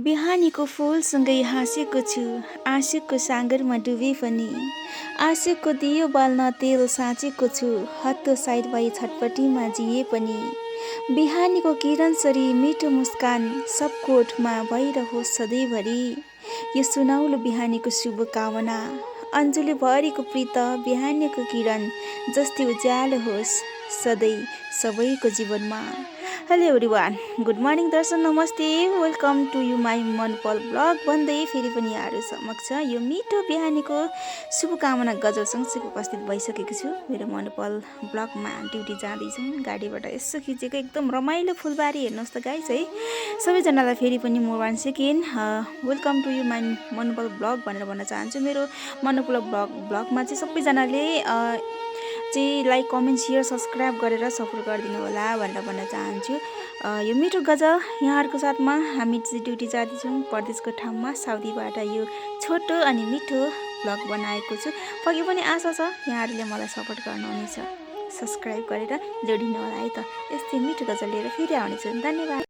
बिहानीको फुलसँगै हाँसेको छु, आँसुको सागरमा डुबे पनि। आँसुको दियो बाल्न तेल साँचेको छु, हतोत्साहित भई छटपटीमा जिए पनि। बिहानीको किरणसरी मिठो मुस्कान सबको ओठमा भइरहोस् सधैँभरि। यो सुनौलो बिहानीको शुभकामना, अन्जुली भरिको प्रीत बिहानीको किरण जस्तै उज्यालो होस् सधैँ सबैको जीवनमा। हेलो एभ्रिवान, गुड मर्निङ दर्शन, नमस्ते, welcome to you my Manpal blog भन्दै फेरि पनि यहाँहरू समक्ष यो मिठो बिहानीको शुभकामना गजलसँगसँगै उपस्थित भइसकेको छु। मेरो मनपल ब्लगमा ड्युटी जाँदैछौँ, गाडीबाट यसो खिचेको एकदम रमाइलो फुलबारी हेर्नुहोस् त गाइस है। सबैजनालाई फेरि पनि म one second welcome to you my Manpal blog भनेर भन्न चाहन्छु। मेरो मनपल ब्लगमा चाहिँ सबैजनाले चाहिँ लाइक, कमेन्ट, सेयर, सब्सक्राइब गरेर सपोर्ट गरिदिनु होला भनेर भन्न चाहन्छु। यो मिठो गजल यहाँहरूको साथमा हामी चाहिँ ड्युटी जाँदैछौँ परदेशको ठाउँमा, साउदीबाट यो छोटो अनि मिठो ब्लग बनाएको छु। पक्कै पनि आशा छ यहाँहरूले मलाई सपोर्ट गर्नुहुनेछ, सब्सक्राइब गरेर जोडिनु होला है त। यस्तै मिठो गजल लिएर फेरि आउनेछु। धन्यवाद।